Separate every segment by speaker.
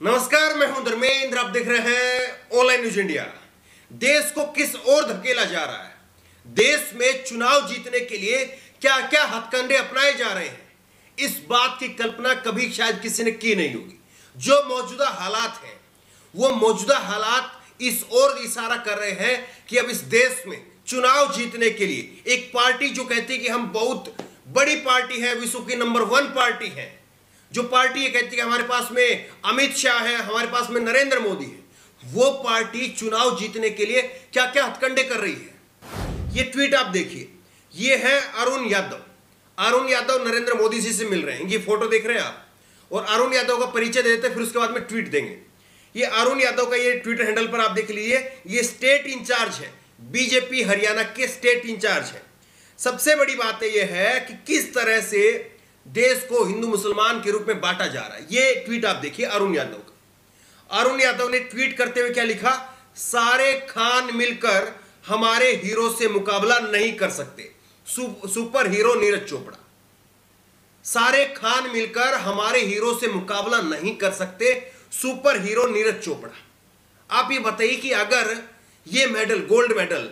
Speaker 1: नमस्कार, मैं हूं धर्मेंद्र। आप देख रहे हैं ऑनलाइन न्यूज इंडिया। देश को किस ओर धकेला जा रहा है, देश में चुनाव जीतने के लिए क्या क्या हथकंडे अपनाए जा रहे हैं, इस बात की कल्पना कभी शायद किसी ने की नहीं होगी। जो मौजूदा हालात हैं, वो मौजूदा हालात इस ओर इशारा कर रहे हैं कि अब इस देश में चुनाव जीतने के लिए एक पार्टी जो कहती है कि हम बहुत बड़ी पार्टी है, विश्व की नंबर 1 पार्टी है, जो पार्टी ये कहती है हमारे पास में अमित शाह है, हमारे पास में नरेंद्र मोदी है, वो पार्टी चुनाव जीतने के लिए क्या क्या हथकंडे कर रही है। ये ट्वीट आप देखिए, ये है अरुण यादव। अरुण यादव नरेंद्र मोदी जी से मिल रहे हैं, ये फोटो देख रहे हैं आप। और अरुण यादव का परिचय दे देते हैं, फिर उसके बाद में ट्वीट देंगे। ये अरुण यादव का ये ट्विटर हैंडल पर आप देख लीजिए, ये स्टेट इंचार्ज है, बीजेपी हरियाणा के स्टेट इंचार्ज है। सबसे बड़ी बात यह है कि किस तरह से देश को हिंदू मुसलमान के रूप में बांटा जा रहा है। ये ट्वीट आप देखिए अरुण यादव का। अरुण यादव ने ट्वीट करते हुए क्या लिखा, सारे खान मिलकर हमारे हीरो से मुकाबला नहीं कर सकते, सुपर हीरो नीरज चोपड़ा। सारे खान मिलकर हमारे हीरो से मुकाबला नहीं कर सकते, सुपर हीरो नीरज चोपड़ा। आप ये बताइए कि अगर ये मेडल, गोल्ड मेडल,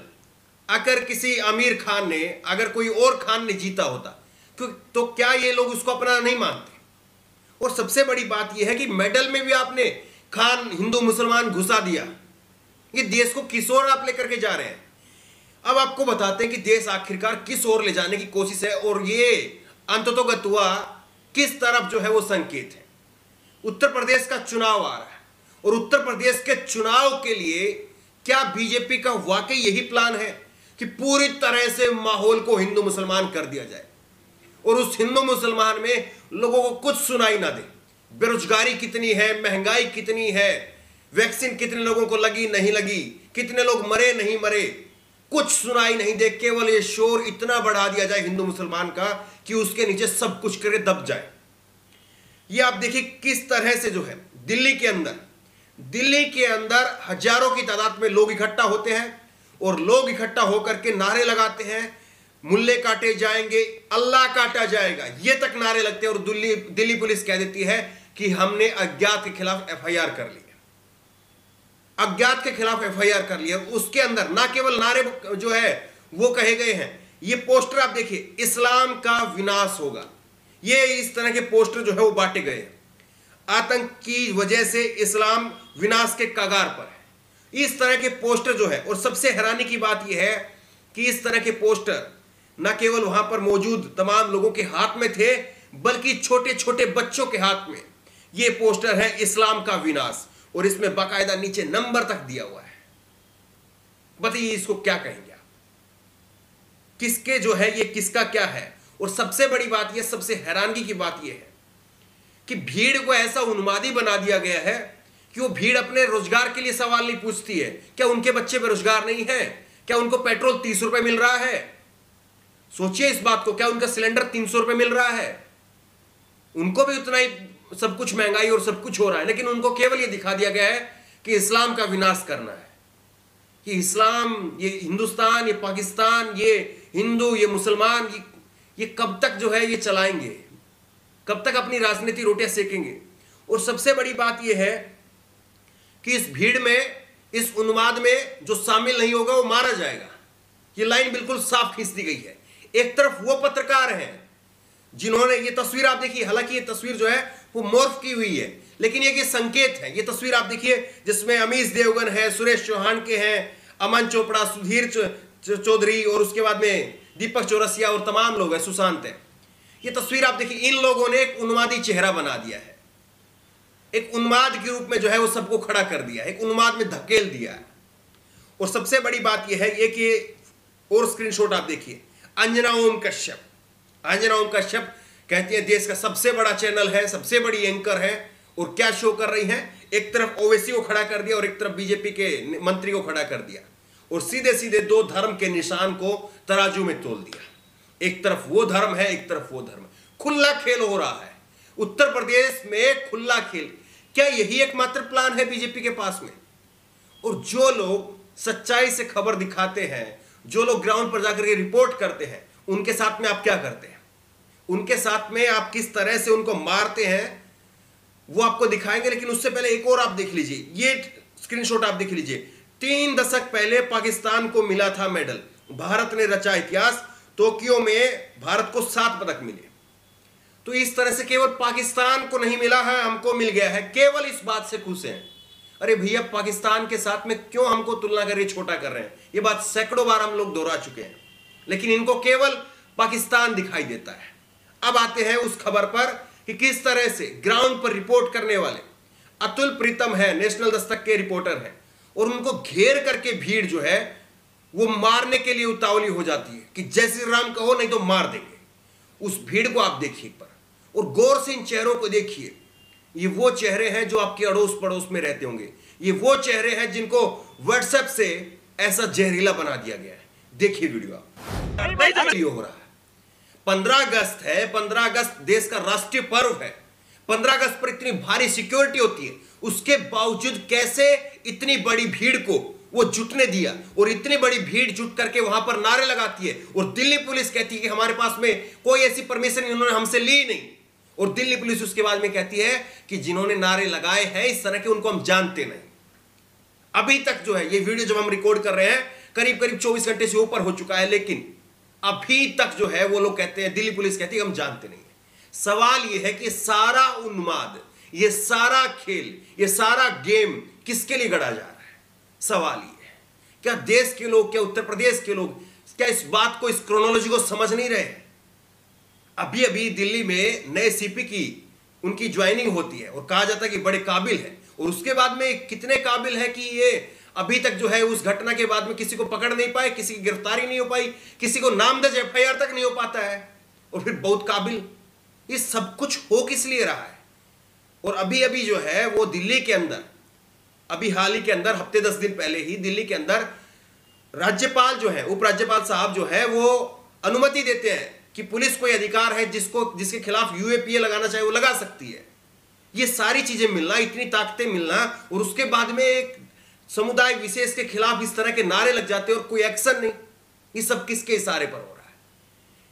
Speaker 1: अगर किसी आमिर खान ने, अगर कोई और खान ने जीता होता तो क्या ये लोग उसको अपना नहीं मानते। और सबसे बड़ी बात यह है कि मेडल में भी आपने खान हिंदू मुसलमान घुसा दिया। ये देश को किस ओर आप लेकर के जा रहे हैं। अब आपको बताते हैं कि देश आखिरकार किस ओर ले जाने की कोशिश है, और ये अंततोगत हुआ किस तरफ जो है वो संकेत है। उत्तर प्रदेश का चुनाव आ रहा है, और उत्तर प्रदेश के चुनाव के लिए क्या बीजेपी का वाकई यही प्लान है कि पूरी तरह से माहौल को हिंदू मुसलमान कर दिया जाए, और उस हिंदू मुसलमान में लोगों को कुछ सुनाई ना दे। बेरोजगारी कितनी है, महंगाई कितनी है, वैक्सीन कितने लोगों को लगी नहीं लगी, कितने लोग मरे नहीं मरे, कुछ सुनाई नहीं दे। केवल ये शोर इतना बढ़ा दिया जाए हिंदू मुसलमान का कि उसके नीचे सब कुछ करके दब जाए। ये आप देखिए किस तरह से जो है दिल्ली के अंदर हजारों की तादाद में लोग इकट्ठा होते हैं, और लोग इकट्ठा होकर के नारे लगाते हैं, मुल्ले काटे जाएंगे, अल्लाह काटा जाएगा, ये तक नारे लगते हैं। और दिल्ली पुलिस कह देती है कि हमने अज्ञात के खिलाफ एफआईआर कर ली है, अज्ञात के खिलाफ एफआईआर कर लिया। उसके अंदर ना केवल नारे जो है वो कहे गए हैं, ये पोस्टर आप देखिए, इस्लाम का विनाश होगा, ये इस तरह के पोस्टर जो है वो बांटे गए हैं। आतंक की वजह से इस्लाम विनाश के कगार पर है, इस तरह के पोस्टर जो है। और सबसे हैरानी की बात यह है कि इस तरह के पोस्टर न केवल वहां पर मौजूद तमाम लोगों के हाथ में थे, बल्कि छोटे छोटे बच्चों के हाथ में यह पोस्टर है, इस्लाम का विनाश, और इसमें बाकायदा नीचे नंबर तक दिया हुआ है। बताइए इसको क्या कहेंगे आप, किसके जो है ये, किसका क्या है। और सबसे बड़ी बात यह, सबसे हैरानगी की बात यह है कि भीड़ को ऐसा उन्मादी बना दिया गया है कि वो भीड़ अपने रोजगार के लिए सवाल नहीं पूछती है। क्या उनके बच्चे बेरोजगार नहीं है? क्या उनको पेट्रोल 30 रुपए मिल रहा है? सोचिए इस बात को, क्या उनका सिलेंडर 300 रुपए मिल रहा है? उनको भी उतना ही सब कुछ महंगाई और सब कुछ हो रहा है, लेकिन उनको केवल ये दिखा दिया गया है कि इस्लाम का विनाश करना है, कि इस्लाम, ये हिंदुस्तान, ये पाकिस्तान, ये हिंदू, ये मुसलमान, ये कब तक जो है ये चलाएंगे, कब तक अपनी राजनीति रोटियां सेकेंगे। और सबसे बड़ी बात यह है कि इस भीड़ में, इस उन्माद में जो शामिल नहीं होगा वो मारा जाएगा। ये लाइन बिल्कुल साफ खींच दी गई है। एक तरफ वो पत्रकार हैं जिन्होंने, ये तस्वीर आप देखिए, हालांकि ये तस्वीर जो है वो मॉर्फ की हुई है, लेकिन ये संकेत है। ये तस्वीर आप देखिए जिसमें अमीश देवगन है, सुरेश चौहान के हैं, अमन चोपड़ा, सुधीर चौधरी, और उसके बाद में दीपक चौरसिया और तमाम लोग हैं, सुशांत है। ये तस्वीर आप देखिए, इन लोगों ने एक उन्मादी चेहरा बना दिया है, एक उन्माद के रूप में जो है वो सबको खड़ा कर दिया है, एक उन्माद में धकेल दिया है। और सबसे बड़ी बात यह है कि और स्क्रीनशॉट आप देखिए, अंजना ओम कश्यप कहती है देश का सबसे बड़ा चैनल है, सबसे बड़ी एंकर है, और क्या शो कर रही हैं, एक तरफ ओवैसी को खड़ा कर दिया और एक तरफ बीजेपी के मंत्री को खड़ा कर दिया, और सीधे सीधे दो धर्म के निशान को तराजू में तोल दिया। एक तरफ वो धर्म है, एक तरफ वो धर्म। खुला खेल हो रहा है उत्तर प्रदेश में, खुला खेल। क्या यही एकमात्र प्लान है बीजेपी के पास में? और जो लोग सच्चाई से खबर दिखाते हैं, जो लोग ग्राउंड पर जाकर के रिपोर्ट करते हैं, उनके साथ में आप क्या करते हैं? उनके साथ में आप किस तरह से उनको मारते हैं, वो आपको दिखाएंगे, लेकिन उससे पहले एक और आप देख लीजिए, ये स्क्रीनशॉट आप देख लीजिए। 3 दशक पहले पाकिस्तान को मिला था मेडल, भारत ने रचा इतिहास, टोक्यो में भारत को 7 पदक मिले। तो इस तरह से केवल पाकिस्तान को नहीं मिला है, हमको मिल गया है, केवल इस बात से खुश हैं। अरे भैया, पाकिस्तान के साथ में क्यों हमको तुलना करके छोटा कर रहे हैं? ये बात सैकड़ों बार हम लोग दोहरा चुके हैं, लेकिन इनको केवल पाकिस्तान दिखाई देता है। अब आते हैं उस खबर पर कि किस तरह से ग्राउंड पर रिपोर्ट करने वाले अतुल प्रीतम है, नेशनल दस्तक के रिपोर्टर हैं, और उनको घेर करके भीड़ जो है वो मारने के लिए उतावली हो जाती है कि जय श्री राम कहो नहीं तो मार देंगे। उस भीड़ को आप देखिए एक बार, और गौर से इन चेहरों को देखिए। ये वो चेहरे हैं जो आपके अड़ोस पड़ोस में रहते होंगे, ये वो चेहरे हैं जिनको व्हाट्सएप से ऐसा जहरीला बना दिया गया है। देखिए वीडियो आप। हो रहा है 15 अगस्त है, 15 अगस्त देश का राष्ट्रीय पर्व है। 15 अगस्त पर इतनी भारी सिक्योरिटी होती है, उसके बावजूद कैसे इतनी बड़ी भीड़ को वो जुटने दिया, और इतनी बड़ी भीड़ जुट करके वहां पर नारे लगाती है, और दिल्ली पुलिस कहती है कि हमारे पास में कोई ऐसी परमिशन इन्होंने हमसे ली नहीं, और दिल्ली पुलिस उसके बाद में कहती है कि जिन्होंने नारे लगाए हैं इस तरह के उनको हम जानते नहीं। अभी तक जो है ये वीडियो जब हम रिकॉर्ड कर रहे हैं करीब करीब 24 घंटे से ऊपर हो चुका है, लेकिन अभी तक जो है वो लोग कहते हैं, दिल्ली पुलिस कहती है हम जानते नहीं है। सवाल ये है कि सारा उन्माद, ये सारा खेल, ये सारा गेम किसके लिए गढ़ा जा रहा है? सवाल ये है, क्या देश के लोग, क्या उत्तर प्रदेश के लोग क्या इस बात को, इस क्रोनोलॉजी को समझ नहीं रहे हैं? अभी अभी दिल्ली में नए सीपी की उनकी ज्वाइनिंग होती है और कहा जाता है कि बड़े काबिल है, और उसके बाद में कितने काबिल है कि ये अभी तक जो है उस घटना के बाद में किसी को पकड़ नहीं पाए, किसी की गिरफ्तारी नहीं हो पाई, किसी को नामदर्ज एफआईआर तक नहीं हो पाता है, और फिर बहुत काबिल। ये सब कुछ हो किस लिए रहा है? और अभी अभी जो है वो दिल्ली के अंदर, अभी हाल ही के अंदर, हफ्ते 10 दिन पहले ही दिल्ली के अंदर राज्यपाल जो है, उपराज्यपाल साहब जो है वो अनुमति देते हैं कि पुलिस को अधिकार है जिसके खिलाफ यूएपीए लगाना चाहे वो लगा सकती है। ये सारी चीजें मिलना, इतनी ताकतें मिलना, और उसके बाद में एक समुदाय विशेष के खिलाफ इस तरह के नारे लग जाते हैं और कोई एक्शन नहीं। ये सब किसके इशारे पर हो रहा है?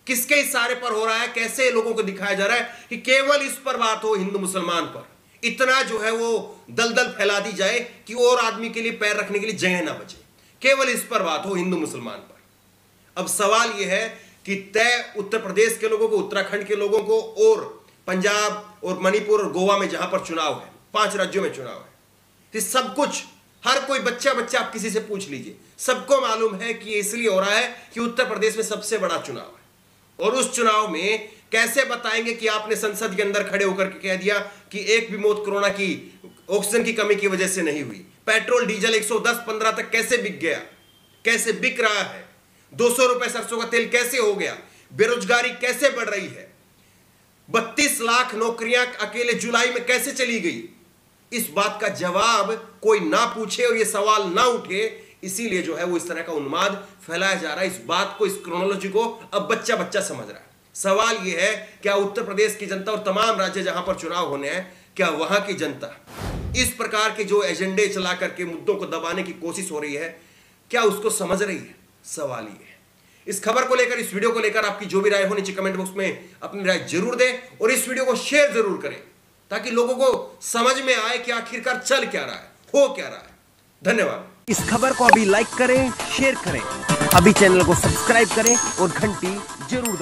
Speaker 1: किसके इशारे पर हो रहा है? कैसे लोगों को दिखाया जा रहा है कि केवल इस पर बात हो, हिंदू मुसलमान पर इतना जो है वो दलदल फैला दी जाए कि और आदमी के लिए पैर रखने के लिए जगह ना बचे, केवल इस पर बात हो, हिंदू मुसलमान पर। अब सवाल यह है कि तय उत्तर प्रदेश के लोगों को, उत्तराखंड के लोगों को, और पंजाब और मणिपुर और गोवा में जहां पर चुनाव है, 5 राज्यों में चुनाव है, तो सब कुछ, हर कोई बच्चा आप किसी से पूछ लीजिए, सबको मालूम है कि इसलिए हो रहा है कि उत्तर प्रदेश में सबसे बड़ा चुनाव है। और उस चुनाव में कैसे बताएंगे कि आपने संसद के अंदर खड़े होकर के कह दिया कि एक भी मौत कोरोना की, ऑक्सीजन की कमी की वजह से नहीं हुई? पेट्रोल डीजल 110-15 तक कैसे बिक गया, कैसे बिक रहा है? 200 रुपए सरसों का तेल कैसे हो गया? बेरोजगारी कैसे बढ़ रही है? 32 लाख नौकरियां अकेले जुलाई में कैसे चली गई? इस बात का जवाब कोई ना पूछे और ये सवाल ना उठे, इसीलिए जो है वो इस तरह का उन्माद फैलाया जा रहा है। इस बात को, इस क्रोनोलॉजी को अब बच्चा समझ रहा है। सवाल यह है, क्या उत्तर प्रदेश की जनता और तमाम राज्य जहां पर चुनाव होने हैं, क्या वहां की जनता इस प्रकार के जो एजेंडे चला करके मुद्दों को दबाने की कोशिश हो रही है, क्या उसको समझ रही है? सवाल ये है। इस खबर को लेकर, इस वीडियो को लेकर आपकी जो भी राय हो नीचे कमेंट बॉक्स में अपनी राय जरूर दें, और इस वीडियो को शेयर जरूर करें ताकि लोगों को समझ में आए कि आखिरकार चल क्या रहा है, हो क्या रहा है। धन्यवाद।
Speaker 2: इस खबर को अभी लाइक करें, शेयर करें, अभी चैनल को सब्सक्राइब करें और घंटी जरूर